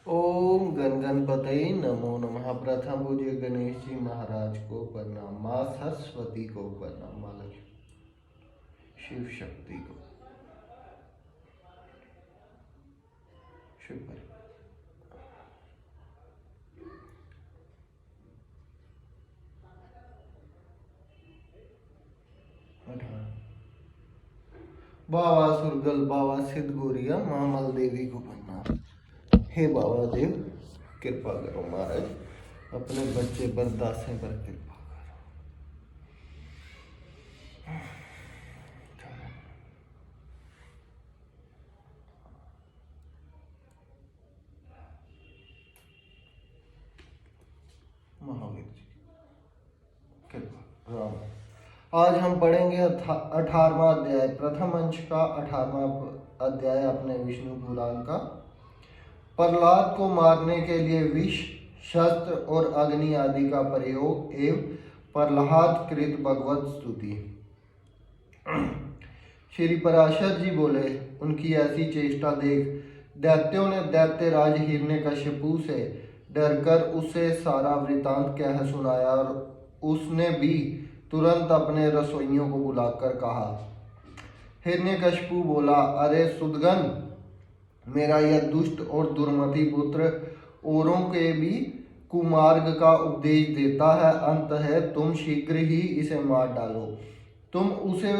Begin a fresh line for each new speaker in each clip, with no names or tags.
ओम गण गणपतये नमो नमः। प्रथम पूज्य गणेश जी महाराज को प्रणाम, माँ सरस्वती को प्रणाम, माँ लक्ष्मी शिव शक्ति को शुभ। बाबा सुरगल, बाबा सिद्ध गोरिया, माँ मल देवी को प्रणाम। हे बाबा देव, कृपा करो महाराज, अपने बच्चे पर दासें पर कृपा करो। महावीर जी कृपा राम। आज हम पढ़ेंगे 18वां अध्याय, प्रथम अंश का 18वां अध्याय अपने विष्णु पुराण का। प्रहलाद को मारने के लिए विष, शस्त्र और अग्नि आदि का प्रयोग एवं प्रहलाद कृत भगवत स्तुति। श्री पराशर जी बोले, उनकी ऐसी चेष्टा देख दैत्यों ने दैत्यराज हिरण्यकशिपु से डरकर उसे सारा वृतांत कह सुनाया और उसने भी तुरंत अपने रसोइयों को बुलाकर कहा। हिरण्यकशिपु बोला, अरे सुदगन, मेरा यह दुष्ट और दुर्मति पुत्र औरों के भी कुमार्ग का उपदेश देता है। अंत है, तुम शीघ्र ही इसे मार डालो। तुम उसे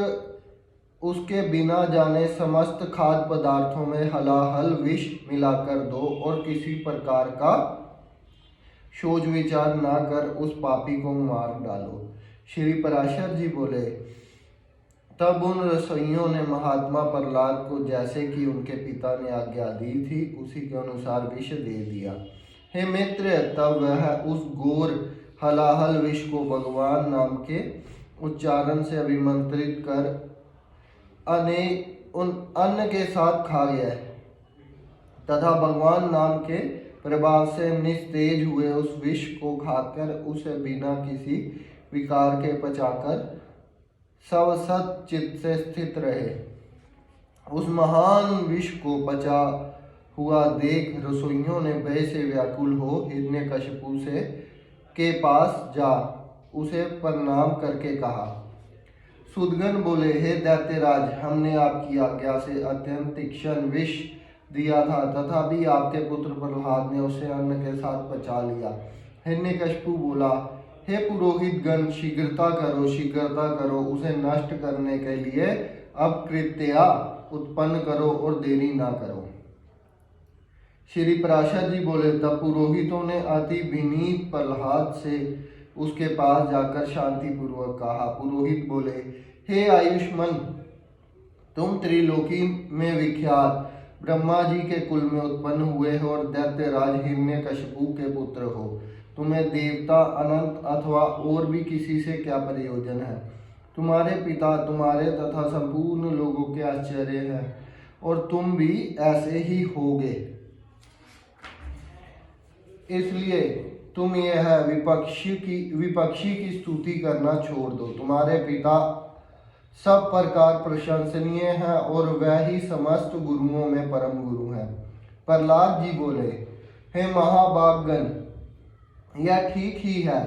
उसके बिना जाने समस्त खाद्य पदार्थों में हलाहल विष मिलाकर दो और किसी प्रकार का सोच विचार ना कर उस पापी को मार डालो। श्री पराशर जी बोले, तब उन रसोइयों ने महात्मा प्रहलाद को जैसे कि उनके पिता ने आज्ञा दी थी उसी के अनुसार विष दे दिया। हे मित्र, तब वह उस घोर हलाहल विष को भगवान नाम के उच्चारण से अभिमंत्रित कर उन अन्न के साथ खा गया तथा भगवान नाम के प्रभाव से निस्तेज हुए उस विष को खाकर उसे बिना किसी विकार के पचाकर सब सत चित्त से स्थित रहे। उस महान विष को पचा हुआ देख रसोइयों ने भय से व्याकुल हो हिरण्यकशिपु से के पास जा उसे प्रणाम करके कहा। सुदगन बोले, हे दैत्यराज, हमने आपकी आज्ञा से अत्यंत तीक्ष्ण विष दिया था, तथापि आपके पुत्र प्रहलाद ने उसे अन्न के साथ पचा लिया। हिरण्यकशिपु बोला, हे पुरोहित गण, शीघ्रता करो, उसे नष्ट करने के लिए अब कृत्या उत्पन्न करो और देरी ना करो। श्री पराशर जी बोले, तब पुरोहितों ने अति विनीत प्रहलाद से उसके पास जाकर शांति पूर्वक कहा। पुरोहित बोले, हे आयुष्मान, तुम त्रिलोकी में विख्यात ब्रह्मा जी के कुल में उत्पन्न हुए हो और दैत्यराज हिरण्यकशिपु के पुत्र हो। तुम्हें देवता, अनंत अथवा और भी किसी से क्या प्रयोजन है? तुम्हारे पिता तुम्हारे तथा संपूर्ण लोगों के आश्चर्य है और तुम भी ऐसे ही होगे। इसलिए तुम यह विपक्षी की स्तुति करना छोड़ दो। तुम्हारे पिता सब प्रकार प्रशंसनीय है और वह ही समस्त गुरुओं में परम गुरु है। प्रहलाद जी बोले, हे महाभागगण, यह ठीक ही है।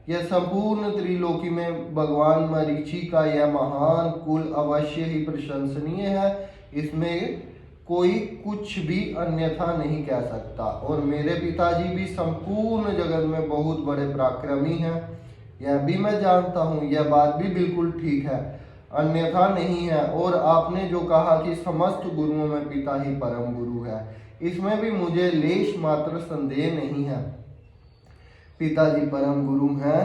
यह संपूर्ण त्रिलोकी में भगवान मरीचि का यह महान कुल अवश्य ही प्रशंसनीय है, इसमें कोई कुछ भी अन्यथा नहीं कह सकता। और मेरे पिताजी भी संपूर्ण जगत में बहुत बड़े पराक्रमी हैं, यह भी मैं जानता हूँ। यह बात भी बिल्कुल ठीक है, अन्यथा नहीं है। और आपने जो कहा कि समस्त गुरुओं में पिता ही परम गुरु है, इसमें भी मुझे लेश मात्र संदेह नहीं है। पिताजी परम गुरु हैं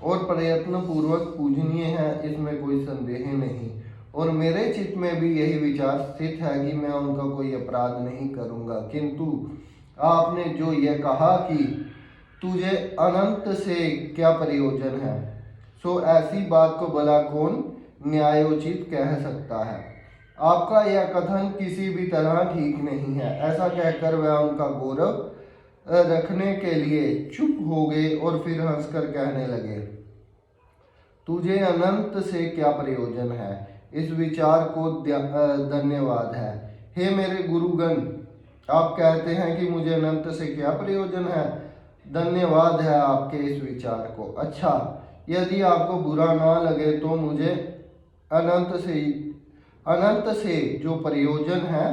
और प्रयत्न पूर्वक पूजनीय हैं, इसमें कोई संदेह नहीं। और मेरे चित्त में भी यही विचार स्थित है कि मैं उनका कोई अपराध नहीं करूंगा। किंतु आपने जो यह कहा कि तुझे अनंत से क्या प्रयोजन है, सो ऐसी बात को भला कौन न्यायोचित कह सकता है? आपका यह कथन किसी भी तरह ठीक नहीं है। ऐसा कहकर वह उनका गौरव रखने के लिए चुप हो गए और फिर हंसकर कहने लगे, तुझे अनंत से क्या प्रयोजन है? इस विचार को धन्यवाद है। हे मेरे गुरुगण, आप कहते हैं कि मुझे अनंत से क्या प्रयोजन है। धन्यवाद है आपके इस विचार को। अच्छा, यदि आपको बुरा ना लगे तो मुझे अनंत से जो प्रयोजन है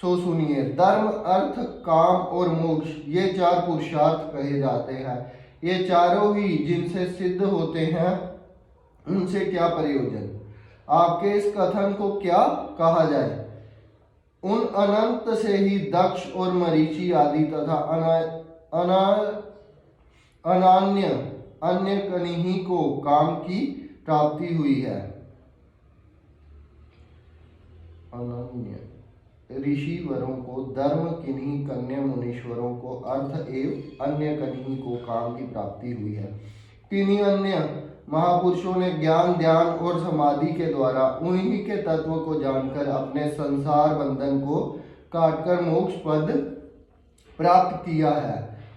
सो सुनिए। धर्म, अर्थ, काम और मोक्ष, ये चार पुरुषार्थ कहे जाते हैं। ये चारों ही जिनसे सिद्ध होते हैं उनसे क्या प्रयोजन। आपके इस कथन को क्या कहा जाए। उन अनंत से ही दक्ष और मरीचि आदि तथा अनान्य अन्य कनिहि को काम की प्राप्ति हुई है। अनन्य ऋषिवरों को धर्म, किन्हीं कन्या मुनीश्वरों को अर्थ एवं अन्य कन्हीं को काम की प्राप्ति हुई है। किन्हीं अन्य महापुरुषों ने ज्ञान, ध्यान और समाधि के द्वारा उन्हीं के तत्व को जानकर अपने संसार बंधन को काटकर मोक्ष पद प्राप्त किया है।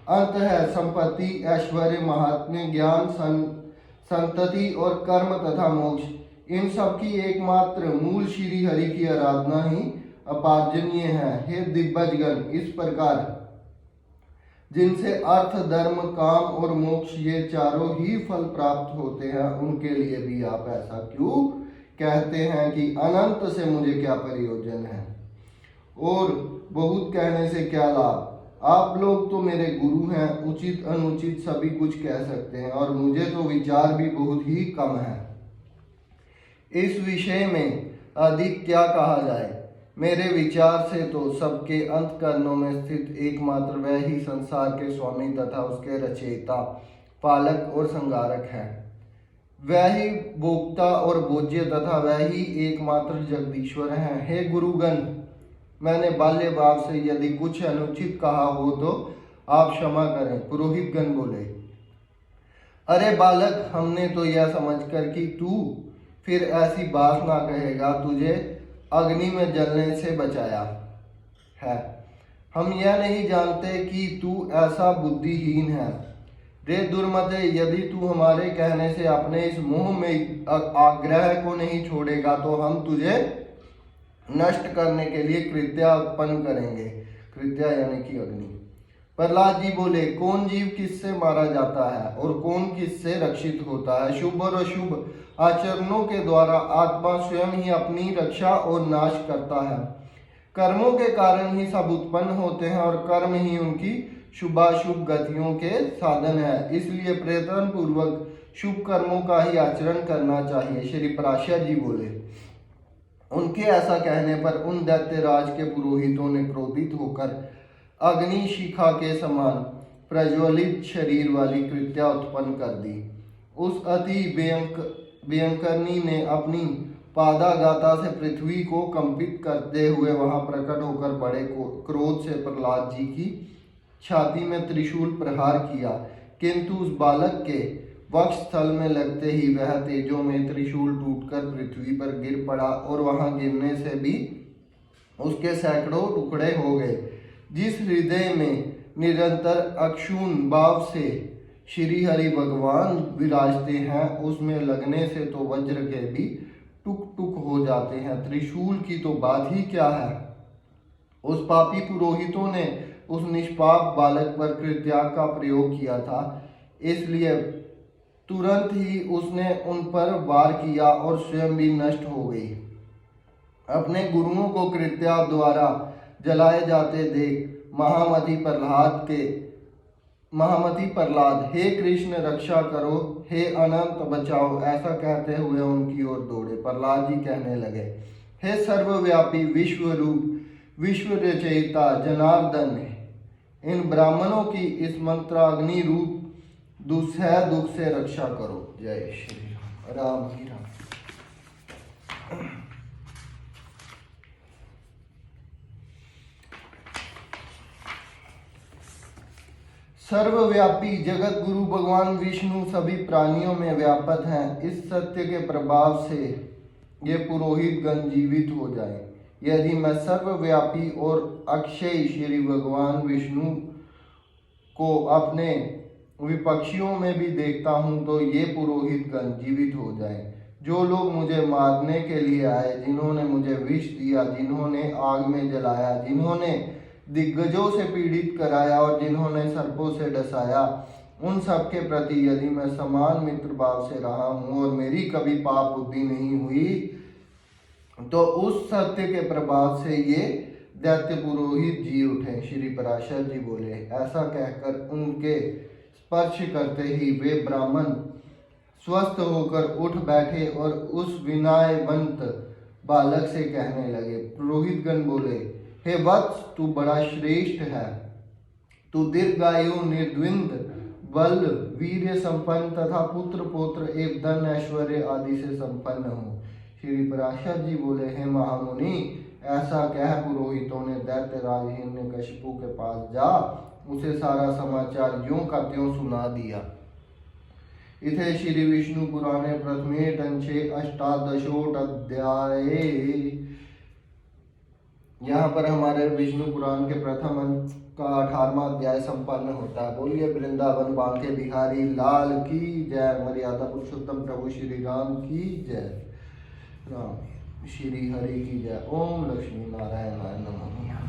अंत है संपत्ति, ऐश्वर्य, महात्म्य, ज्ञान, संतति और कर्म तथा मोक्ष। इन सब की एकमात्र मूल श्री हरि की आराधना ही अपार्जनीय है। हे दिग्गजगण, इस प्रकार जिनसे अर्थ, धर्म, काम और मोक्ष ये चारों ही फल प्राप्त होते हैं, उनके लिए भी आप ऐसा क्यों कहते हैं कि अनंत से मुझे क्या प्रयोजन है और बहुत कहने से क्या लाभ। आप लोग तो मेरे गुरु हैं, उचित अनुचित सभी कुछ कह सकते हैं और मुझे तो विचार भी बहुत ही कम है। इस विषय में अधिक क्या कहा जाए। मेरे विचार से तो सबके अंतःकरणों में स्थित एकमात्र वह ही संसार के स्वामी तथा उसके रचयिता, पालक और संहारक है। वह ही भोक्ता और भोज्य तथा वह ही एकमात्र जगदीश्वर है। हे गुरुगण, मैंने बाल्य भाव से यदि कुछ अनुचित कहा हो तो आप क्षमा करें। पुरोहित गण बोले, अरे बालक, हमने तो यह समझकर कि तू फिर ऐसी बात ना कहेगा, तुझे अग्नि में जलने से बचाया है। हम यह नहीं जानते कि तू ऐसा बुद्धिहीन है। रे दुर्मते, यदि तू हमारे कहने से अपने इस मोह में आग्रह को नहीं छोड़ेगा तो हम तुझे नष्ट करने के लिए कृत्या उत्पन्न करेंगे। कृत्या यानी कि अग्नि। प्रहलाद जी बोले, कौन जीव किससे मारा जाता है और कौन किससे रक्षित होता है। शुभ और अशुभ आचरणों के द्वारा आत्मा स्वयं ही अपनी रक्षा और नाश करता है। कर्मों के कारण ही सब उत्पन्न होते हैं और कर्म ही उनकी शुभाशुभ गतियों के साधन है। इसलिए प्रयत्न पूर्वक शुभ कर्मों का ही आचरण करना चाहिए। श्री पराशर जी बोले, उनके ऐसा कहने पर उन दैत्यराज के पुरोहितों ने क्रोधित होकर अग्नि शिखा के समान प्रज्वलित शरीर वाली कृत्या उत्पन्न कर दी। उस अति भयंकरनी ने अपनी पादागाता से पृथ्वी को कंपित करते हुए वहां प्रकट होकर बड़े क्रोध से प्रहलाद जी की छाती में त्रिशूल प्रहार किया, किंतु उस बालक के वक्ष स्थल में लगते ही वह तेजों में त्रिशूल टूटकर पृथ्वी पर गिर पड़ा और वहां गिरने से भी उसके सैकड़ों टुकड़े हो गए। जिस हृदय में निरंतर अक्षुण भाव से श्री हरि भगवान विराजते हैं, उसमें लगने से तो वज्र के भी टुक टुक हो जाते हैं। त्रिशूल की तो बात ही क्या है। उस पापी पुरोहितों ने उस निष्पाप बालक पर कृत्याग का प्रयोग किया था, इसलिए तुरंत ही उसने उन पर वार किया और स्वयं भी नष्ट हो गई। अपने गुरुओं को कृत्याग द्वारा जलाए जाते देख महामति प्रहलाद, हे कृष्ण रक्षा करो, हे अनंत बचाओ, ऐसा कहते हुए उनकी ओर दौड़े। प्रहलाद जी कहने लगे, हे सर्वव्यापी विश्व रूप, विश्व रचयिता जनार्दन, इन ब्राह्मणों की इस मंत्राग्नि रूप दुस्सह दुख से रक्षा करो। जय श्री राम। राम ही राम। सर्वव्यापी जगत गुरु भगवान विष्णु सभी प्राणियों में व्यापक हैं। इस सत्य के प्रभाव से ये पुरोहित गण जीवित हो जाए। यदि मैं सर्वव्यापी और अक्षय श्री भगवान विष्णु को अपने विपक्षियों में भी देखता हूँ तो ये पुरोहित गण जीवित हो जाए। जो लोग मुझे मारने के लिए आए, जिन्होंने मुझे विष दिया, जिन्होंने आग में जलाया, जिन्होंने दिग्गजों से पीड़ित कराया और जिन्होंने सर्पों से डसाया, उन सब के प्रति यदि मैं समान मित्र भाव से रहा हूँ और मेरी कभी पाप बुद्धि नहीं हुई, तो उस सत्य के प्रभाव से ये दैत्य पुरोहित जी उठे। श्री पराशर जी बोले, ऐसा कहकर उनके स्पर्श करते ही वे ब्राह्मण स्वस्थ होकर उठ बैठे और उस विनयवंत बालक से कहने लगे। पुरोहितगण बोले, हे वत्स, तू बड़ा श्रेष्ठ है। तू दीर्घायु, निर्द्वंद बल, वीर्य संपन्न तथा पुत्र पौत्र एवं धन ऐश्वर्य आदि से संपन्न हो। श्री पराशर जी बोले, हे महामुनि, ऐसा कह पुरोहितों ने दैत्यराज हिरण्यकशिपु के पास जा उसे सारा समाचार ज्यों का त्यों सुना दिया। इथे श्री विष्णु पुराणे प्रथमे टंचे अष्टादशोऽध्याये। यहाँ पर हमारे विष्णु पुराण के प्रथम अंक का 18वां अध्याय संपन्न होता है। बोलिए वृंदावन बांके बिहारी लाल की जय। मर्यादा पुरुषोत्तम प्रभु श्री राम की जय। राम श्री हरि की जय। ओम लक्ष्मी नारायण नमः।